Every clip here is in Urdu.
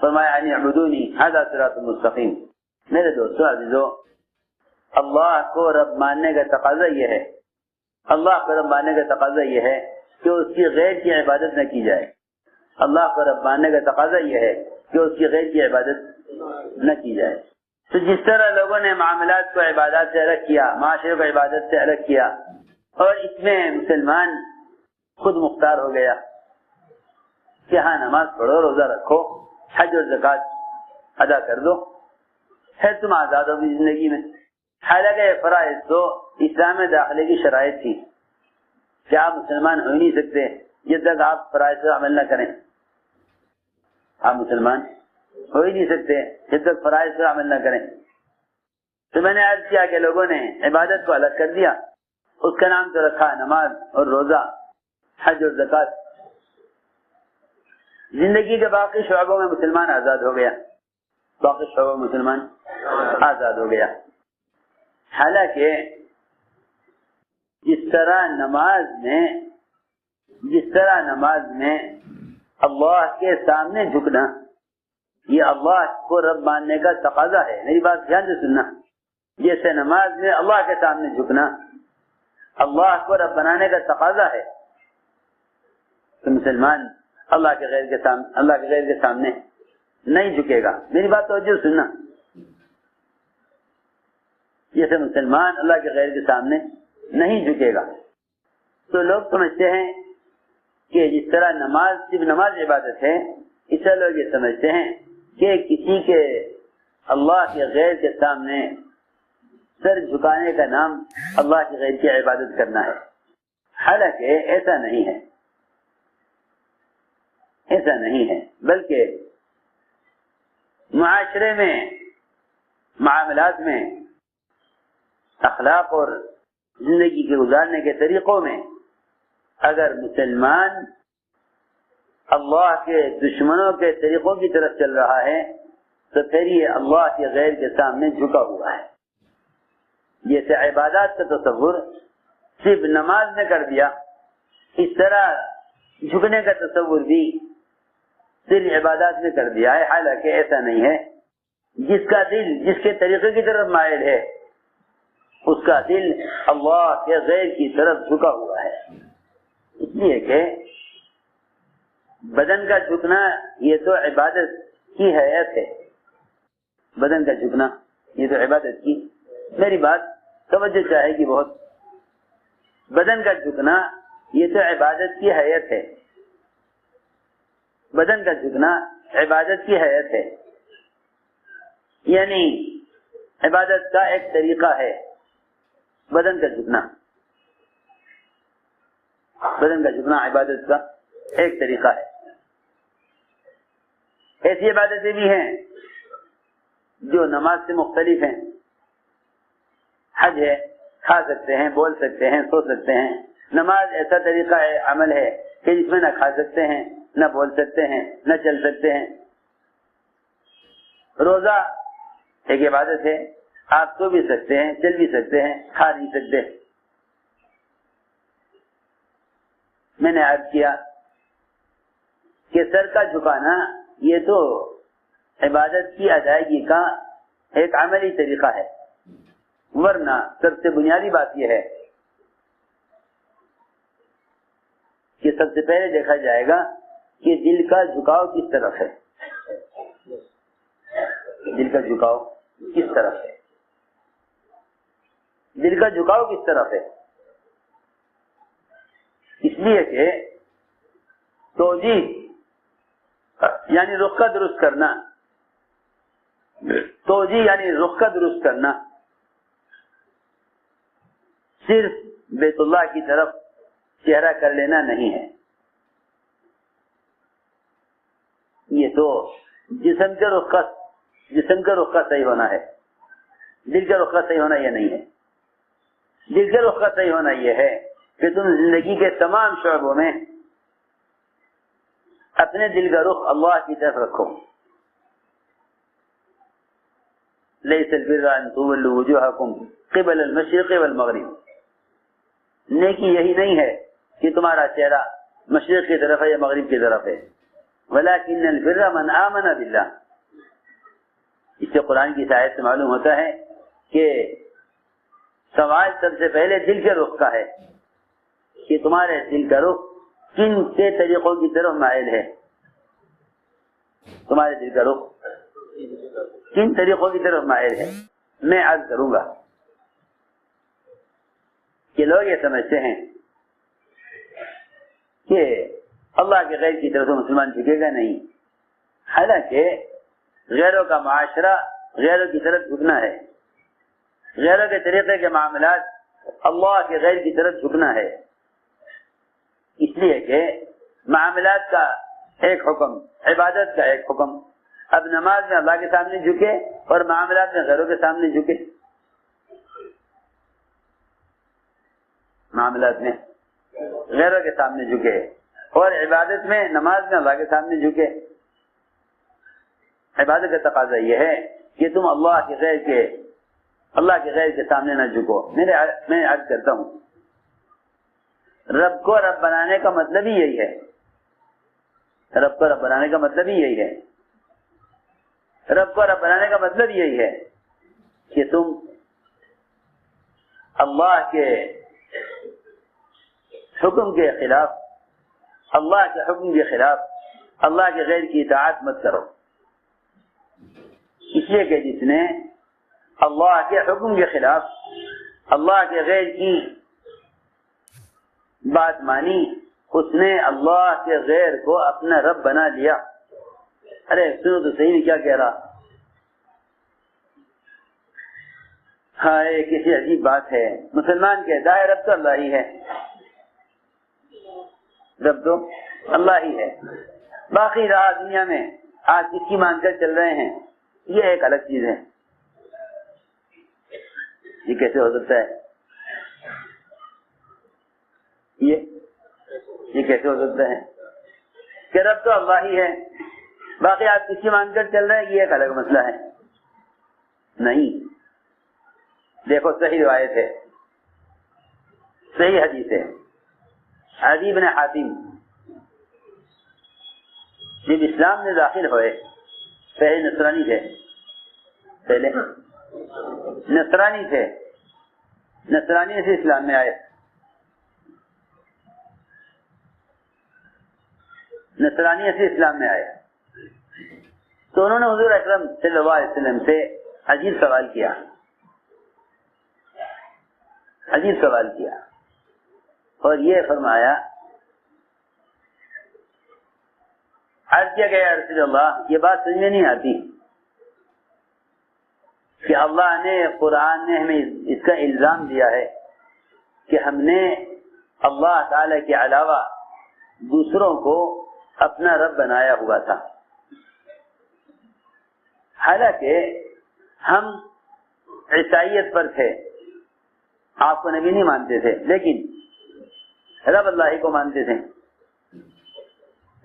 فرمایا ان اعبدونی ھذا صراط مستقیم. میرے دوستو عزیزو، اللہ کو رب ماننے کا تقاضا یہ ہے، اللہ کو رب ماننے کا تقاضا یہ ہے کہ اس کی غیر کی عبادت نہ کی جائے. اللہ کو رب ماننے کا تقاضا یہ ہے کہ اس کی غیر کی عبادت نہ کی جائے. تو جس طرح لوگوں نے معاملات کو عبادات سے الگ کیا، معاشرے کو عبادت سے الگ کیا، اور اس میں مسلمان خود مختار ہو گیا کہ ہاں نماز پڑھو، روزہ رکھو، حج اور زکوٰۃ ادا کر دو، پھر تم آزاد ہو بھی زندگی میں. حالانکہ یہ فرائض تو اسلام میں داخلے کی شرائط تھی کہ آپ مسلمان ہو ہی نہیں سکتے جب تک آپ فرائض پر عمل نہ کریں. آپ مسلمان ہو ہی نہیں سکتے جب تک فرائض پر عمل نہ کریں. تو میں نے عرض کیا کہ لوگوں نے عبادت کو الگ کر دیا، اس کا نام تو رکھا نماز اور روزہ، حج اور زکوٰۃ. زندگی کے باقی شعبوں میں مسلمان آزاد ہو گیا، باقی شعبوں میں مسلمان آزاد ہو گیا. حالانکہ جس طرح نماز میں اللہ کے سامنے جھکنا یہ اللہ کو رب ماننے کا تقاضا ہے. میری بات دھیان سے سننا. جیسے نماز میں اللہ کے سامنے جھکنا اللہ کو رب بنانے کا تقاضا ہے، تو مسلمان اللہ کے غیر کے سامنے نہیں جھکے گا. میری بات توجہ سننا. جیسے مسلمان اللہ کے غیر کے سامنے نہیں جھکے گا. تو لوگ سمجھتے ہیں کہ جس طرح نماز صرف نماز عبادت ہے، اس طرح لوگ یہ سمجھتے ہیں کہ کسی کے اللہ کے غیر کے سامنے سر جھکانے کا نام اللہ کے غیر کی عبادت کرنا ہے. حالانکہ ایسا نہیں ہے، ایسا نہیں ہے، بلکہ معاشرے میں، معاملات میں، اخلاق اور زندگی کے گزارنے کے طریقوں میں اگر مسلمان اللہ کے دشمنوں کے طریقوں کی طرف چل رہا ہے تو پھر یہ اللہ کے غیر کے سامنے جھکا ہوا ہے. جیسے عبادات کا تصور صرف نماز میں کر دیا، اس طرح جھکنے کا تصور بھی صرف عبادات میں کر دیا ہے. حالانکہ ایسا نہیں ہے. جس کا دل جس کے طریقے کی طرف مائل ہے اس کا دل اللہ کے غیر کی طرف جھکا ہوا ہے. اس لیے کہ بدن کا جھکنا یہ تو عبادت کی حیثیت ہے. بدن کا جھکنا یہ تو عبادت کی، میری بات توجہ چاہے گی بہت. بدن کا جھکنا یہ تو عبادت کی حیثیت ہے. بدن کا جھکنا عبادت کی حیثیت ہے، یعنی عبادت کا ایک طریقہ ہے. بدن کا جھکنا، بدن کا جھکنا عبادت کا ایک طریقہ ہے. ایسی عبادتیں بھی ہیں جو نماز سے مختلف ہیں. حج ہے، کھا سکتے ہیں، بول سکتے ہیں، سو سکتے ہیں. نماز ایسا طریقہ ہے، عمل ہے کہ جس میں نہ کھا سکتے ہیں، نہ بول سکتے ہیں، نہ چل سکتے ہیں. روزہ ایک عبادت ہے، آپ سو بھی سکتے ہیں، چل بھی سکتے ہیں، کھا نہیں سکتے. میں نے عرض کیا کہ سر کا جھکانا یہ تو عبادت کی ادائیگی کا ایک عملی طریقہ ہے، ورنہ سب سے بنیادی بات یہ ہے کہ سب سے پہلے دیکھا جائے گا کہ دل کا جھکاؤ کس طرف ہے. دل کا جھکاؤ کس طرف ہے؟ دل کا جھکاؤ کس طرف ہے؟ اس لیے کہ توجیہ یعنی رخ کا درست کرنا، توجیہ یعنی رخ کا درست کرنا صرف بیت اللہ کی طرف چہرہ کر لینا نہیں ہے. یہ تو جسم کے رخ کا صحیح ہونا ہے. دل کے رخ کا صحیح ہونا یہ نہیں ہے. دل کے رخ کا صحیح ہونا یہ ہے کہ تم زندگی کے تمام شعبوں میں اپنے دل کا رخ اللہ کی طرف رکھو. لیس البر ان تولوا وجوہکم قبل المشرق والمغرب. نیکی یہی نہیں ہے کہ تمہارا چہرہ مشرق کی طرف ہے یا مغرب کی طرف ہے. ولكن البر من آمن باللہ. اس سے قرآن کی آیت سے معلوم ہوتا ہے کہ سوال سب سے پہلے دل کے رخ کا ہے کہ تمہارے دل کا رخ کن سے طریقوں کی طرف مائل ہے. تمہارے دل کا رخ کن طریقوں کی طرف مائل ہے. میں عرض کروں گا کہ لوگ یہ سمجھتے ہیں کہ اللہ کے غیر کی طرف سے مسلمان جھکے گا نہیں. حالانکہ غیروں کا معاشرہ غیروں کی طرف جھکنا ہے. غیروں کے طریقے کے معاملات اللہ کے غیر کی طرف جھکنا ہے. اس لیے کہ معاملات کا ایک حکم، عبادت کا ایک حکم. اب نماز میں اللہ کے سامنے جھکے اور معاملات میں غیروں کے سامنے جھکے. معاملات میں غیروں کے سامنے جھکے اور عبادت میں نماز میں اللہ کے سامنے جھکے. عبادت کا تقاضا یہ ہے کہ تم اللہ کے غیر کے سامنے نہ جھکو. میں عرض کرتا ہوں رب کو رب بنانے کا مطلب ہی یہی ہے. رب کو رب بنانے کا مطلب ہی یہی ہے. رب کو رب بنانے کا مطلب یہی ہے کہ تم اللہ کے حکم کے خلاف، اللہ کے حکم کے خلاف اللہ کے غیر کی اطاعت مت کرو. اس لیے کہ جس نے اللہ کے حکم کے خلاف اللہ کے غیر کی بات مانی اس نے اللہ کے غیر کو اپنا رب بنا لیا. ارے سنو تو صحیح میں کیا کہہ رہا. ہاں یہ کسی عجیب بات ہے. مسلمان کہتا ہے رب تو اللہ ہی ہے، رب تو اللہ ہی ہے. باقی رہا دنیا میں آج کس کی مان کر چل رہے ہیں یہ ایک الگ چیز ہے. یہ کیسے ہو سکتا ہے؟ یہ کیسے ہو سکتا ہے کہ رب تو اللہ ہی ہے، باقی آپ کس کی مان کر چل رہے ہیں یہ ایک الگ مسئلہ ہے. نہیں، دیکھو صحیح روایت ہے، صحیح حدیث ہے. عدی بن حاتم جب اسلام میں داخل ہوئے، پہلے نصرانی تھے، نصرانی سے اسلام میں آئے. نصرانی سے اسلام میں آئے تو انہوں نے حضور اکرم صلی اللہ علیہ وسلم سے عجیب سوال کیا. اور یہ فرمایا، عرض کیا گیا رسول اللہ یہ بات سمجھ میں نہیں آتی کہ اللہ نے قرآن نے ہمیں اس کا الزام دیا ہے کہ ہم نے اللہ تعالی کے علاوہ دوسروں کو اپنا رب بنایا ہوا تھا. حالانکہ ہم عیسائیت پر تھے، آپ کو نبی نہیں مانتے تھے، لیکن رب اللہ ہی کو مانتے تھے.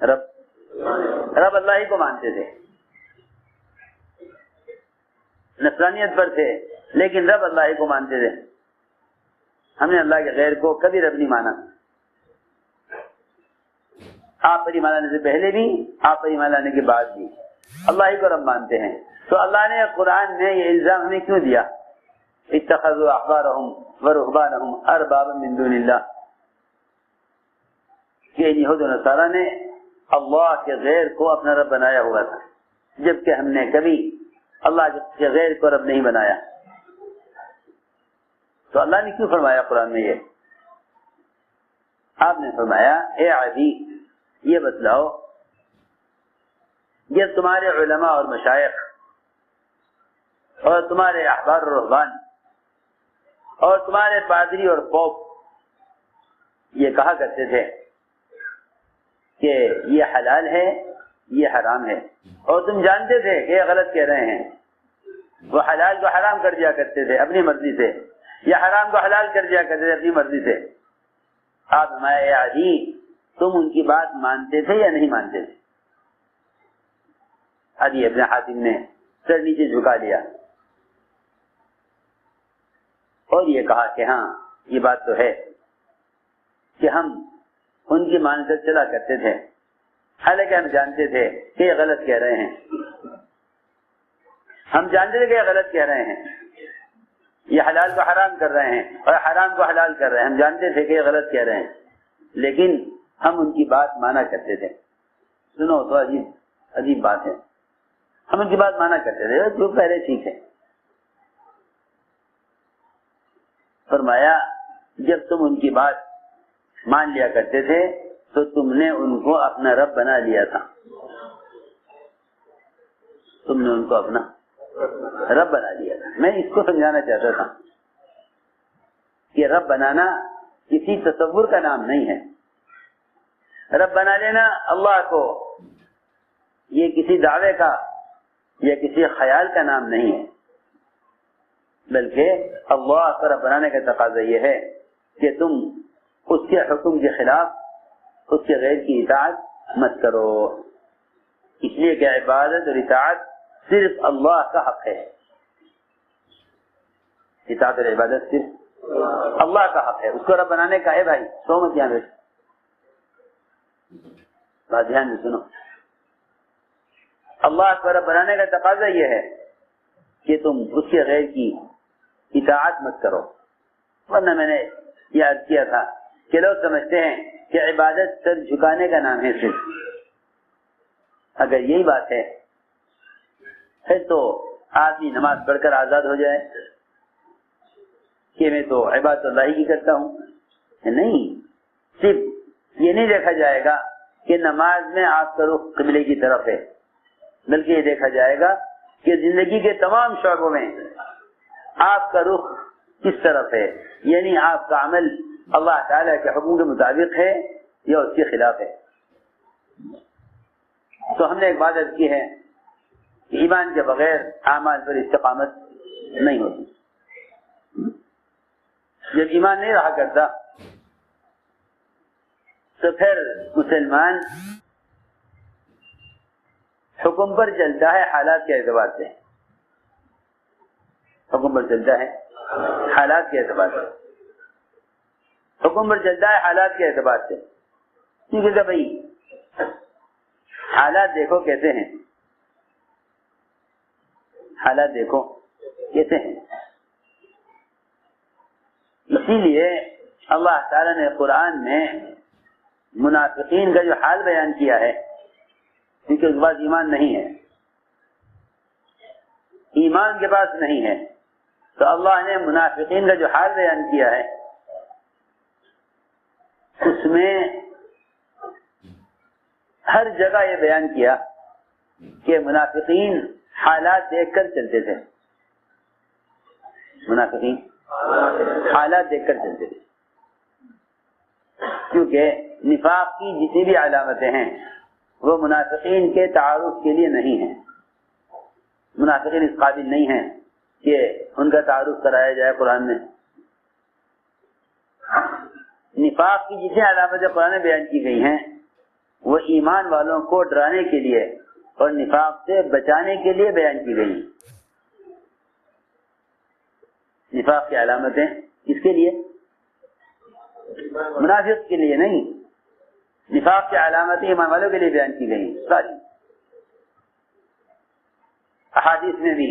رب اللہ ہی کو مانتے تھے. نصرانیت پر تھے لیکن رب اللہ ہی کو مانتے تھے. ہم نے اللہ کے غیر کو کبھی رب نہیں مانا. آپ پر ایمان لانے سے پہلے بھی، آپ پر ایمان لانے کے بعد بھی اللہ ہی کو رب مانتے ہیں. تو اللہ نے قرآن میں یہ الزام ہمیں کیوں دیا؟ اتخذوا احبارهم ورهبانهم اربابا من دون اللہ، کہ یہود و نصارہ نے اللہ کے غیر کو اپنا رب بنایا ہوا تھا، جبکہ ہم نے کبھی اللہ کے غیر کو رب نہیں بنایا. تو اللہ نے کیوں فرمایا قرآن میں یہ؟ آپ نے فرمایا اے عدی یہ بتلاؤ یہ تمہارے علماء اور مشائخ اور تمہارے احبار اور رہبان اور تمہارے پادری اور پوپ یہ کہا کرتے تھے کہ یہ حلال ہے یہ حرام ہے، اور تم جانتے تھے کہ یہ غلط کہہ رہے ہیں. وہ حلال کو حرام کر دیا کرتے تھے اپنی مرضی سے، یا حرام کو حلال کر دیا کرتے تھے اپنی مرضی سے. آپ ہمارے عادی تم ان کی بات مانتے تھے یا نہیں مانتے تھے؟ عدی ابن حاتم نے سر نیچے جھکا لیا اور یہ کہا کہ ہاں یہ بات تو ہے کہ ہم ان کی مان کر چلا کرتے تھے، حالانکہ ہم جانتے تھے کہ یہ غلط کہہ رہے ہیں، ہم جانتے تھے کہ یہ غلط کہہ رہے ہیں، یہ حلال کو حرام کر رہے ہیں اور حرام کو حلال کر رہے ہیں، ہم جانتے تھے کہ یہ غلط کہہ رہے ہیں، لیکن ہم ان کی بات مانا کرتے تھے۔ سنو تو عجیب بات ہے، ہم ان کی بات مانا کرتے تھے جو پہلے ٹھیک ہے۔ فرمایا جب تم ان کی بات مان لیا کرتے تھے تو تم نے ان کو اپنا رب بنا لیا تھا، تم نے ان کو اپنا رب بنا لیا تھا۔ میں اس کو سمجھانا چاہتا تھا کہ رب بنانا کسی تصور کا نام نہیں ہے، رب بنا لینا اللہ کو یہ کسی دعوے کا یا کسی خیال کا نام نہیں ہے، بلکہ اللہ کو رب بنانے کا تقاضا یہ ہے کہ تم اس کے حکم کے خلاف اس کے غیر کی اطاعت مت کرو، اس لیے کہ عبادت اور اطاعت صرف اللہ کا حق ہے، اطاعت اور عبادت صرف اللہ کا حق ہے، اس کو رب بنانے کا ہے۔ بھائی سو مت یہاں بیٹھ، بات دھیان سے سنو، اللہ کو رب بنانے کا تقاضا یہ ہے کہ تم اس کے غیر کی اطاعت مت کرو، ورنہ میں نے یہ عرض کیا تھا کہ لوگ سمجھتے ہیں کہ عبادت سر جھکانے کا نام ہے صرف، اگر یہی بات ہے پھر تو آدمی نماز پڑھ کر آزاد ہو جائے کہ میں تو عبادت اللہ ہی کرتا ہوں، نہیں، صرف یہ نہیں دیکھا جائے گا کہ نماز میں آپ کا رخ قبلے کی طرف ہے، بلکہ یہ دیکھا جائے گا کہ زندگی کے تمام شعبوں میں آپ کا رخ کس طرف ہے، یعنی آپ کا عمل اللہ تعالیٰ کے حکم کے مطابق ہے یا اس کے خلاف ہے۔ تو ہم نے ایک بات عرض کی ہے کہ ایمان کے بغیر اعمال پر استقامت نہیں ہوتی، جب ایمان نہیں رہا کرتا تو پھر مسلمان حکم پر چلتا ہے حالات کے اعتبار سے، حکم پر چلتا ہے حالات کے اعتبار سے، حکم پر چلتا ہے حالات کے اعتبار سے، کیونکہ کہ بھائی حالات دیکھو کیسے ہیں، حالات دیکھو کیسے ہیں، اسی لیے اللہ تعالیٰ نے قرآن میں منافقین کا جو حال بیان کیا ہے، کیونکہ اس کے پاس ایمان نہیں ہے، ایمان کے پاس نہیں ہے، تو اللہ نے منافقین کا جو حال بیان کیا ہے اس میں ہر جگہ یہ بیان کیا کہ منافقین حالات دیکھ کر چلتے تھے، منافقین حالات دیکھ کر چلتے تھے، کیونکہ نفاق کی جتنی بھی علامتیں ہیں وہ منافقین کے تعارف کے لیے نہیں ہیں، منافقین اس قابل نہیں ہیں کہ ان کا تعارف کرایا جائے قرآن میں۔ نفاق کی جتنی علامتیں قرآن میں بیان کی گئی ہیں وہ ایمان والوں کو ڈرانے کے لیے اور نفاق سے بچانے کے لیے بیان کی گئی ہیں۔ نفاق کی علامتیں کس کے لیے؟ منافق کے لیے نہیں، نفاق کی علامتیں ایمان والوں کے لیے بیان کی گئی ہیں ساری۔ احادیث میں بھی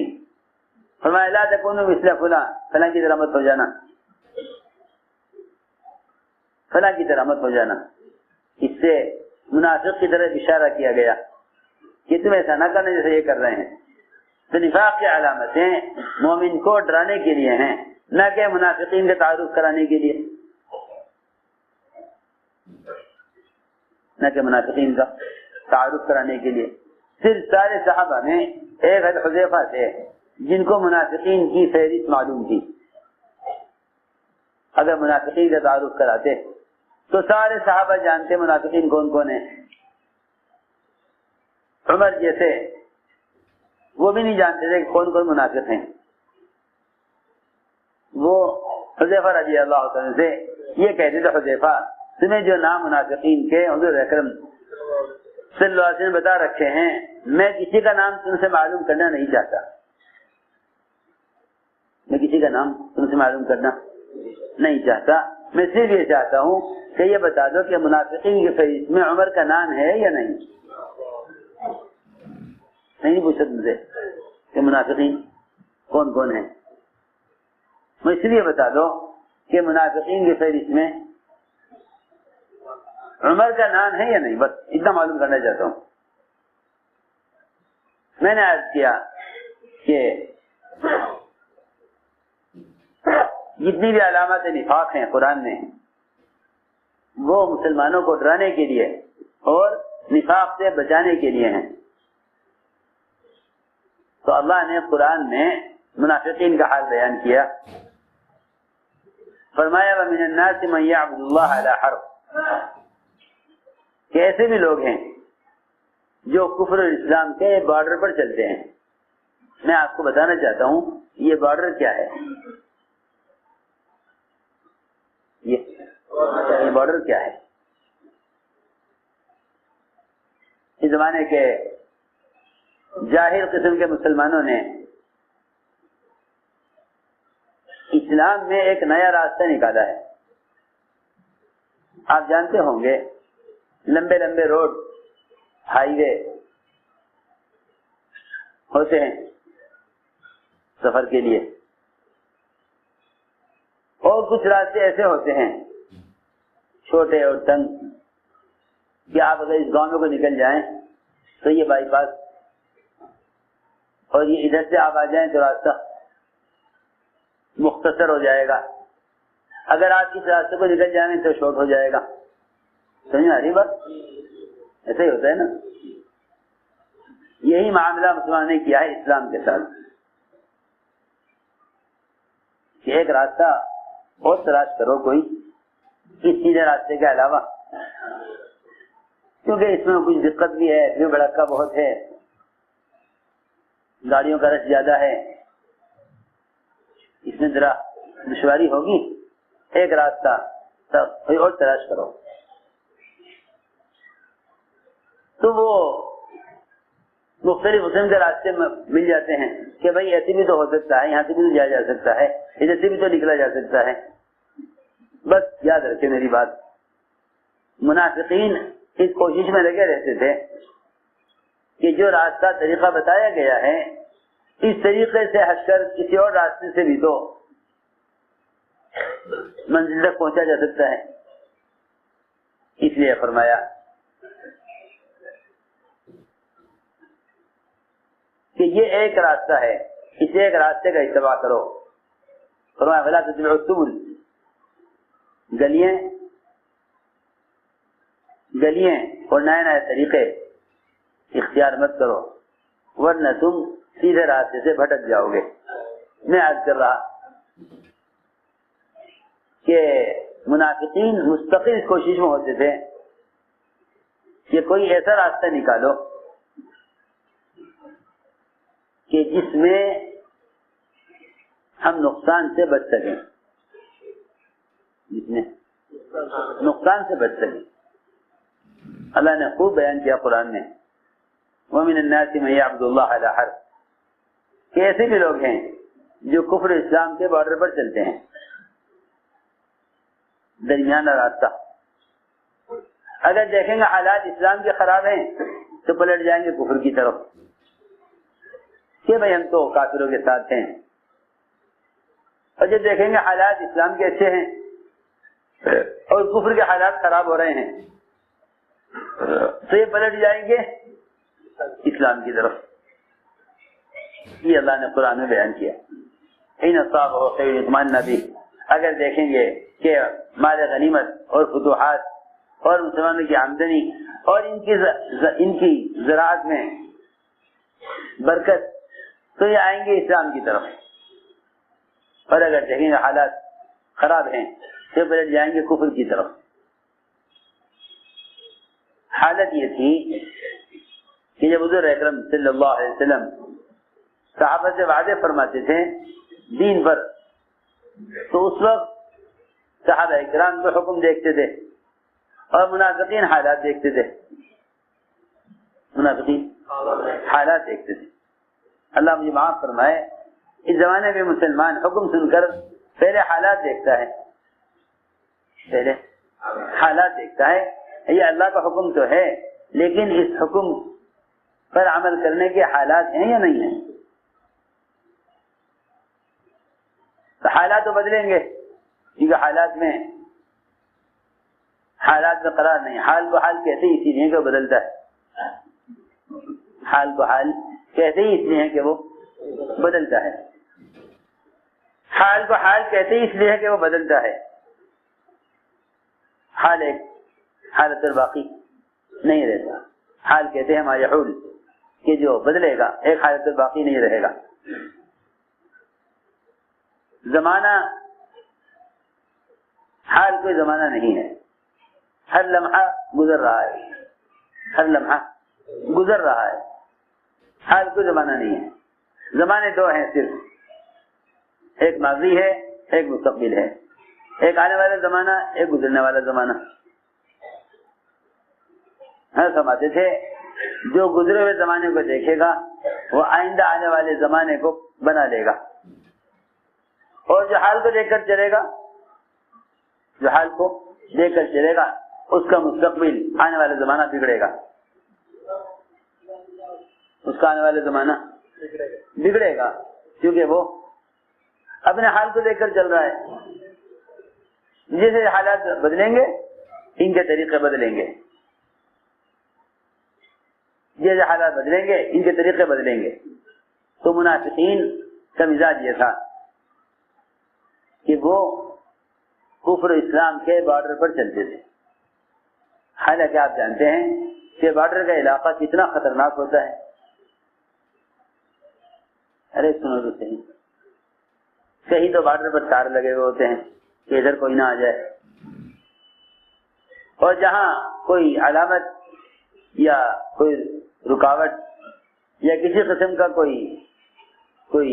فرمایا لا تکونوا مثل فلاں، فلاں کی طرح مت ہو جانا، فلاں کی طرح مت ہو جانا، اس سے منافق کی طرف اشارہ کیا گیا کہ تم ایسا نہ کرنا جیسے یہ کر رہے ہیں۔ تو نفاق کی علامتیں مومن کو ڈرانے کے لیے ہیں، نہ کہ منافقین کا تعارف کرانے کے لیے، نہ کہ منافقین کا تعارف کرانے کے لیے۔ صرف سارے صحابہ میں ایک حذیفہ تھے جن کو منافقین کی فہرست معلوم تھی، اگر منافقین کا تعارف کراتے تو سارے صحابہ جانتے منافقین کون کون ہیں۔ عمر جیسے وہ بھی نہیں جانتے تھے کہ کون کون منافق ہیں، وہ حذیفہ رضی اللہ عنہ سے یہ کہتے تھے حذیفہ تمہیں جو نام منافقین کے حضور اکرم صلی اللہ علیہ وسلم بتا رکھے ہیں میں کسی کا نام تم سے معلوم کرنا نہیں چاہتا، میں کسی کا نام تم سے معلوم کرنا نہیں چاہتا، میں صرف یہ چاہتا ہوں کہ یہ بتا دو کہ منافقین کی فہرست میں عمر کا نام ہے یا نہیں۔ نہیں پوچھا تم سے کہ منافقین کون کون ہیں؟ میں اس لیے بتا دو کہ منافقین کی فہرست میں عمر کا نام ہے یا نہیں، بس اتنا معلوم کرنا چاہتا ہوں۔ میں نے عرض کیا کہ جتنی بھی علامات نفاق ہیں قرآن میں، وہ مسلمانوں کو ڈرانے کے لیے اور نفاق سے بچانے کے لیے ہیں۔ تو اللہ نے قرآن میں منافقین کا حال بیان کیا، فرمایا وَمِنَ النَّاسِ مَن يَعْبُدُ اللَّهَ عَلَى حَرْفٍ، کہ ایسے بھی لوگ ہیں جو کفر اور اسلام کے بارڈر پر چلتے ہیں۔ میں آپ کو بتانا چاہتا ہوں یہ بارڈر کیا ہے، یہ بارڈر کیا ہے۔ اس زمانے کے جاہل قسم کے مسلمانوں نے اسلام میں ایک نیا راستہ نکالا ہے۔ آپ جانتے ہوں گے لمبے لمبے روڈ، ہائی وے ہوتے ہیں سفر کے لیے، اور کچھ راستے ایسے ہوتے ہیں چھوٹے اور تنگ کہ آپ اگر اس گاؤں کو نکل جائیں تو یہ بائی پاس، اور یہ ادھر سے آپ آ جائیں تو راستہ مختصر ہو جائے گا، اگر آپ اس راستے کو نکل جائیں تو شارٹ ہو جائے گا۔ سمجھ آ رہی بات؟ ایسا ہی ہوتا ہے نا۔ یہی معاملہ مسلمان نے کیا ہے اسلام کے ساتھ کہ ایک راستہ اور تلاش کرو کوئی اس سیدھے راستے کے علاوہ، کیونکہ اس میں کچھ دقت بھی ہے، بھیڑ بھڑکا بہت ہے، گاڑیوں کا رش زیادہ ہے، اس میں ذرا دشواری ہوگی، ایک راستہ کوئی اور تلاش کرو۔ تو وہ مختلف قسم کے راستے مل جاتے ہیں کہ بھائی ایسے بھی تو ہو سکتا ہے، یہاں سے بھی تو جایا جا سکتا ہے، ادھر سے بھی تو نکلا جا سکتا ہے۔ بس یاد رکھیں میری بات، منافقین اس کوشش میں لگے رہتے تھے کہ جو راستہ طریقہ بتایا گیا ہے اس طریقے سے ہٹ کر کسی اور راستے سے بھی تو منزل تک پہنچا جا سکتا ہے۔ اس لیے فرمایا کہ یہ ایک راستہ ہے، اس ایک راستے کا اتباع کرو۔ فرمایا وَلَا تَتَّبِعُوا السُّبُلَ، گلیاں اور نئے نئے طریقے اختیار مت کرو، ورنہ تم سیدھے راستے سے بھٹک جاؤ گے۔ میں عرض کر رہا کہ منافقین مستقل اس کوشش میں ہوتے تھے کہ کوئی ایسا راستہ نکالو کہ جس میں ہم نقصان سے بچ سکیں، جس میں نقصان سے بچ سکیں۔ اللہ نے خوب بیان کیا قرآن میں وَمِنَ النَّاسِ مَن يَعْبُدُ اللَّهَ عَلَى حَرْفٍ، کہ ایسے بھی لوگ ہیں جو کفر اسلام کے بارڈر پر چلتے ہیں، درمیانہ راستہ۔ اگر دیکھیں گے حالات اسلام کے خراب ہیں تو پلٹ جائیں گے کفر کی طرف کہ بھائی ہم تو کافروں کے ساتھ ہیں، اور جب دیکھیں گے حالات اسلام کے اچھے ہیں اور کفر کے حالات خراب ہو رہے ہیں تو یہ پلٹ جائیں گے اسلام کی طرف۔ یہ اللہ نے قرآن میں بیان کیا۔ ان اصابہ خیر اطمأن بہ، اگر دیکھیں گے کہ مال غنیمت اور فتوحات اور مسلمانوں کی آمدنی اور ان کی زراعت میں برکت تو یہ آئیں گے اسلام کی طرف، اور اگر دیکھیں گے حالات خراب ہیں تو پلٹ جائیں گے کفر کی طرف۔ حالت یہ تھی کہ جب حضور اکرم صلی اللہ علیہ وسلم صحابہ سے وعدے فرماتے تھے دین پر، تو اس وقت صحابہ اکرام کو حکم دیکھتے تھے اور منافقین حالات دیکھتے تھے، منافقین حالات دیکھتے تھے۔ اللہ مجھے معاف فرمائے، اس زمانے میں مسلمان حکم سن کر پہلے حالات دیکھتا ہے، پہلے حالات دیکھتا ہے۔ یہ اللہ کا حکم تو ہے لیکن اس حکم پر عمل کرنے کے حالات ہیں یا نہیں ہیں؟ تو حالات تو بدلیں گے، کیونکہ حالات میں قرار نہیں. حال کو حال کہتے ہی اسی لیے کہ وہ بدلتا ہے. حال کو حال کہتے ہی اس لیے ہے کہ وہ بدلتا ہے. حال کو حال کہتے ہی اس لیے ہے کہ وہ بدلتا ہے. حال ایک حالت الباقی نہیں رہتا. حال کہتے ہیں ما یحول، کہ جو بدلے گا، ایک حالت الباقی نہیں رہے گا. زمانہ حال کوئی زمانہ نہیں ہے. ہر لمحہ گزر رہا ہے، ہر لمحہ گزر رہا ہے. حال کوئی زمانہ نہیں ہے. زمانے دو ہیں صرف، ایک ماضی ہے، ایک مستقبل ہے. ایک آنے والا زمانہ، ایک گزرنے والا زمانہ. ہم سمجھتے تھے جو گزرے ہوئے زمانے کو دیکھے گا وہ آئندہ آنے والے زمانے کو بنا لے گا، اور جو حال کو دیکھ کر چلے گا، جو حال کو دیکھ کر چلے گا، اس کا مستقبل آنے والا زمانہ بگڑے گا. اس کا آنے والا زمانہ بگڑے گا کیونکہ وہ اپنے حال کو دیکھ کر چل رہا ہے. جیسے حالات بدلیں گے ان کے طریقے بدلیں گے، جیسے حالات بدلیں گے ان کے طریقے بدلیں گے. تو منافقین کا مزاج یہ تھا کہ وہ کفر اسلام کے بارڈر پر چلتے تھے. حالانکہ آپ جانتے ہیں کہ بارڈر کا علاقہ کتنا خطرناک ہوتا ہے. ارے سنو تو صحیح، کہیں تو بارڈر پر تار لگے ہوئے ہوتے ہیں کہ ادھر کوئی نہ آ جائے، اور جہاں کوئی علامت یا کوئی رکاوٹ یا کسی قسم کا کوئی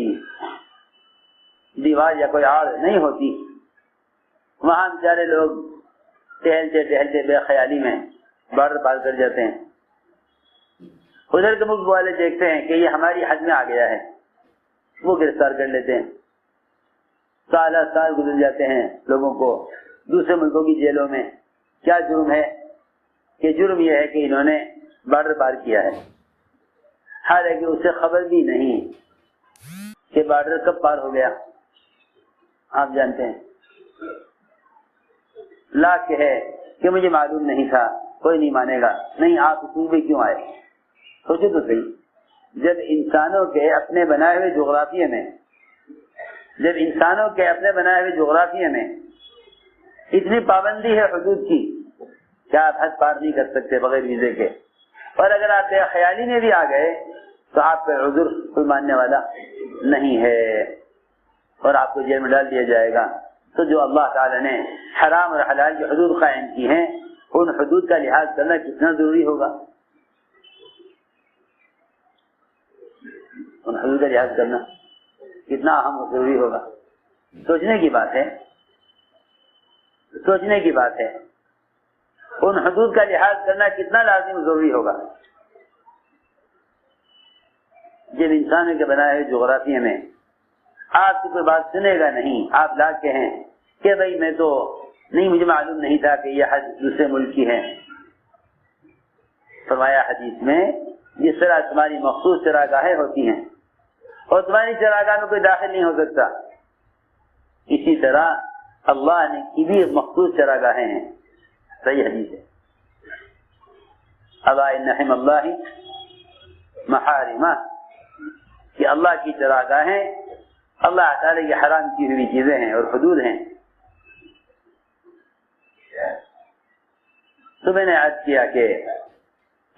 دیوار یا کوئی آڑ نہیں ہوتی، وہاں بیچارے لوگ ٹہلتے ٹہلتے بے خیالی میں بارڈر پار کر جاتے ہیں. ادھر کے ملک والے دیکھتے ہیں کہ یہ ہماری حد میں آ گیا ہے، وہ گرفتار کر لیتے ہیں. سال گزر جاتے ہیں لوگوں کو دوسرے ملکوں کی جیلوں میں. کیا جرم ہے؟ کہ جرم یہ ہے کہ انہوں نے بارڈر پار کیا ہے، حالانکہ اسے خبر بھی نہیں کہ بارڈر کب پار ہو گیا. آپ جانتے ہیں لاکھ ہے کہ مجھے معلوم نہیں تھا، کوئی نہیں مانے گا. نہیں، آپ اسکول میں کیوں آئے؟ سوچو تو صحیح. جب انسانوں کے اپنے بنائے ہوئے جغرافیے میں اتنی پابندی ہے حدود کی کہ آپ حد پار نہیں کر سکتے بغیر ویزے کے، اور اگر آپ بے خیالی میں بھی آ گئے تو آپ کا عذر کوئی ماننے والا نہیں ہے اور آپ کو جیل میں ڈال دیا جائے گا. تو جو اللہ تعالی نے حرام اور حلال کی حدود قائم کی ہیں، ان حدود کا لحاظ کرنا کتنا ضروری ہوگا. ان حدود کا لحاظ کرنا کتنا اہم اور ضروری ہوگا. سوچنے کی بات ہے، سوچنے کی بات ہے. ان حدود کا لحاظ کرنا کتنا لازم ضروری ہوگا. جب انسانوں کے بنائے ہوئے جغرافیے میں آپ کی کوئی بات سنے گا نہیں، آپ لا کے ہیں کہ بھائی میں تو نہیں، مجھے معلوم نہیں تھا کہ یہ حج دوسرے ملک کی ہے. فرمایا حدیث میں جس طرح تمہاری مخصوص چراگاہیں ہوتی ہیں اور تمہاری چراگاہ میں کوئی داخل نہیں ہو سکتا، اسی طرح اللہ نے کی بھی مخصوص چراگاہیں ہیں. صحیح حدیث ہے. الا ان حرم اللہ محارمہ، کہ اللہ کی چراگاہیں اللہ تعالی کی حرام کی ہوئی چیزیں ہیں اور حدود ہیں. تو میں نے عرض کیا کہ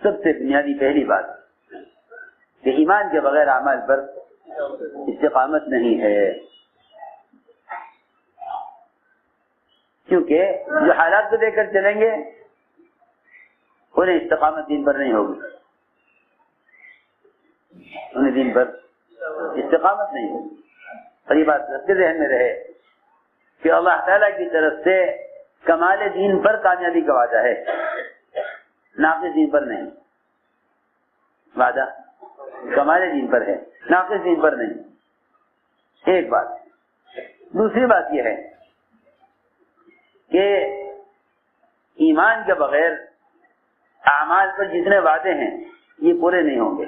سب سے بنیادی پہلی بات کہ ایمان کے بغیر اعمال پر استقامت نہیں ہے، کیونکہ جو حالات کو دیکھ کر چلیں گے انہیں استقامت دین پر نہیں ہوگی، انہیں دین پر استقامت نہیں ہوگی. اور یہ بات رب کے ذہن میں رہے کہ اللہ تعالیٰ کی طرف سے کمال دین پر کامیابی کا وعدہ ہے، ناقص دین پر نہیں. وعدہ کمال دین پر ہے، ناقص دین پر نہیں. ایک بات. دوسری بات یہ ہے کہ ایمان کے بغیر اعمال پر جتنے وعدے ہیں یہ پورے نہیں ہوں گے،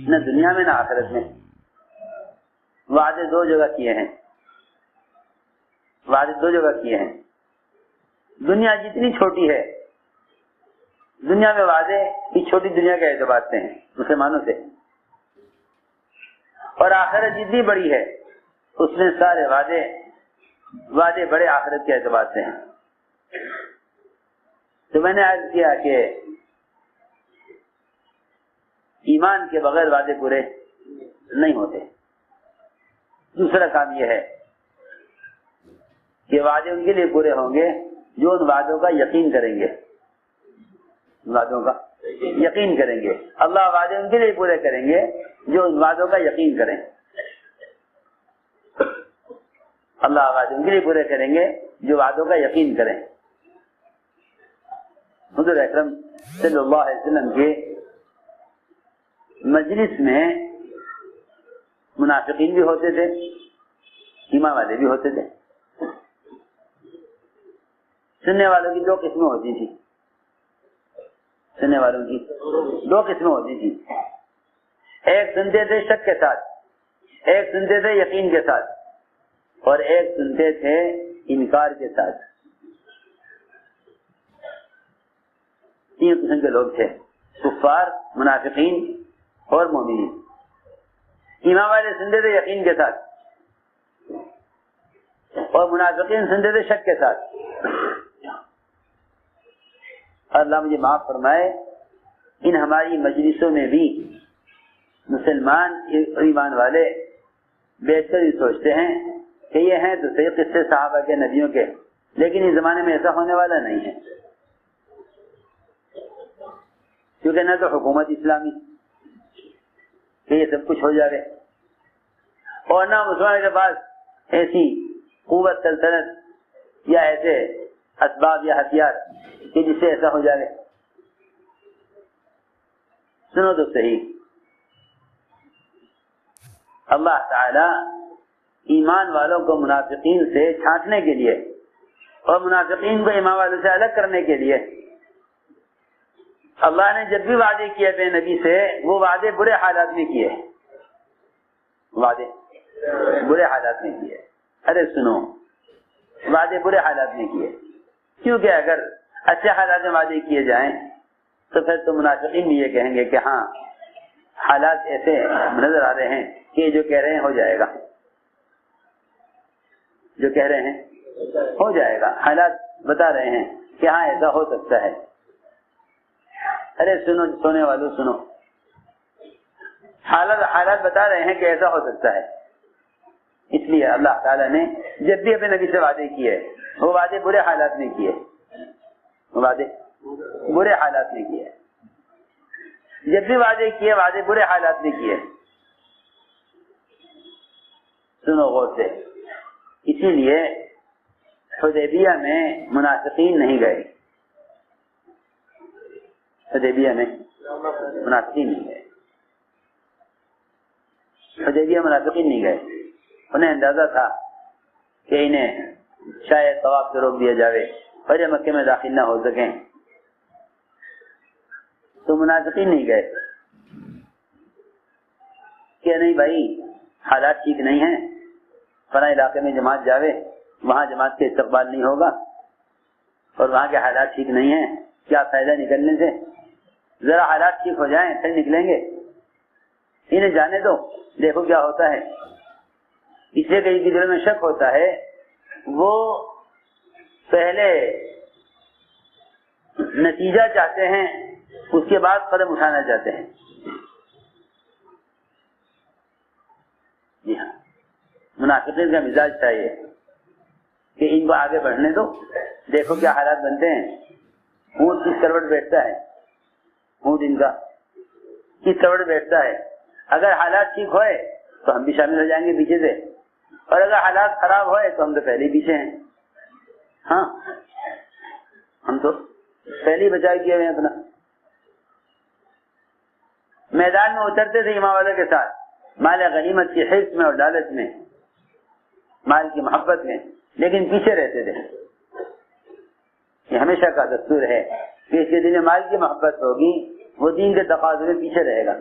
نہ دنیا میں نہ آخرت میں۔ وعدے دو جگہ کیے ہیں، وعدے دو جگہ کیے ہیں۔ دنیا جتنی چھوٹی ہے، دنیا میں وعدے اس چھوٹی دنیا کے اعتبار سے ہیں مسلمانوں سے، اور آخرت جتنی بڑی ہے اس میں سارے وعدے بڑے آخرت کے اعتبار سے ہیں۔ تو میں نے عرض کیا کہ ایمان کے بغیر وعدے پورے نہیں ہوتے۔ دوسرا کام یہ ہے کہ وعدے ان کے لیے پورے ہوں گے جو ان وعدوں کا یقین کریں گے، وعدوں کا یقین کریں گے۔ اللہ وعدے ان کے لیے پورے کریں گے جو ان وعدوں کا یقین کریں، اللہ وعدے ان کے لیے پورے کریں گے جو وعدوں کا یقین کریں۔ حضور اکرم صلی اللہ علیہ وسلم کے مجلس میں منافقین بھی ہوتے تھے، ایمان والے بھی ہوتے تھے۔ سننے والوں کی دو قسمیں ہوتی تھی، سننے والوں کی دو قسمیں ہوتی تھی، ایک سنتے تھے شک کے ساتھ، ایک سنتے تھے یقین کے ساتھ، اور ایک سنتے تھے انکار کے ساتھ۔ تین قسم کے لوگ تھے، کفار، منافقین اور مومنین۔ ایمان والے سنتے تھے یقین کے ساتھ، اور منافقین سنتے تھے شک کے ساتھ۔ اللہ مجھے معاف فرمائے، ان ہماری مجلسوں میں بھی مسلمان ایمان والے بیٹھ کر ہی سوچتے ہیں کہ یہ ہیں تو صحیح قصے صحابہ کے، نبیوں کے، لیکن اس زمانے میں ایسا ہونے والا نہیں ہے، کیونکہ نہ تو حکومت اسلامی کہ یہ سب کچھ ہو جائے، اور نہ مسلمان کے پاس ایسی قوت، سلطنت یا ایسے اسباب یا ہتھیار کہ جس سے ایسا ہو جائے۔ سنو تو صحیح، اللہ تعالی ایمان والوں کو منافقین سے چھانٹنے کے لیے اور منافقین کو ایمان والوں سے الگ کرنے کے لیے اللہ نے جب بھی وعدے کیے تھے نبی سے، وہ وعدے برے حالات میں کیے، وعدے برے حالات میں کیے۔ ارے سنو، وعدے برے حالات میں کیے، کیونکہ اگر اچھے حالات میں وعدے کیے جائیں تو پھر تو منافقین بھی یہ کہیں گے کہ ہاں حالات ایسے نظر آ رہے ہیں کہ جو کہہ رہے ہیں ہو جائے گا، جو کہہ رہے ہیں ہو جائے گا، حالات بتا رہے ہیں کہ ہاں ایسا ہو سکتا ہے۔ ارے سنو، سونے والوں سنو، حالات بتا رہے ہیں کہ ایسا ہو سکتا ہے۔ اس لیے اللہ تعالیٰ نے جب بھی اپنے نبی سے وعدے کیے، وہ وعدے برے حالات میں کیے، وعدے برے حالات میں کیے، جب بھی وعدے کیے وعدے برے حالات میں کیے۔ سنو غور سے، اسی لیے حدیبیہ میں منافقین نہیں گئے، حدیبیہ میں منافقین نہیں گئے، حدیبیہ منافقین نہیں گئے۔ انہیں اندازہ تھا کہ انہیں شاید طواف سے روک دیا جائے اور یہ مکے میں داخل نہ ہو سکیں، تو منافقین نہیں گئے کہ نہیں بھائی حالات ٹھیک نہیں ہیں، فلاں علاقے میں جماعت جاوے، وہاں جماعت کے استقبال نہیں ہوگا، اور وہاں کے حالات ٹھیک نہیں ہیں، کیا فائدہ نکلنے سے، ذرا حالات ٹھیک ہو جائیں پھر نکلیں گے، انہیں جانے دو، دیکھو کیا ہوتا ہے۔ اس لیے کئی کے دل میں شک ہوتا ہے، وہ پہلے نتیجہ چاہتے ہیں، اس کے بعد قدم اٹھانا چاہتے ہیں۔ جی ہاں، منافقین کا مزاج چاہیے کہ ان کو آگے بڑھنے دو، دیکھو کیا حالات بنتے ہیں۔ اونٹ کس کروٹ بیٹھتا ہے، اونٹ ان کا کس کروٹ بیٹھتا ہے، اگر حالات ٹھیک ہوئے تو ہم بھی شامل ہو جائیں گے پیچھے سے، اور اگر حالات خراب ہوئے تو ہم تو پہلے ہی پیچھے ہیں۔ ہاں، ہم تو پہلے ہی بچاؤ کیے ہوئے ہیں اپنا۔ میدان میں اترتے تھے ایمان والوں کے ساتھ، مال غنیمت کی حرص میں اور لالچ میں، مال کی محبت میں، لیکن پیچھے رہتے تھے۔ یہ ہمیشہ کا دستور ہے کہ اس کے دل میں مال کی محبت ہوگی وہ دین کے تقاضے میں پیچھے رہے گا.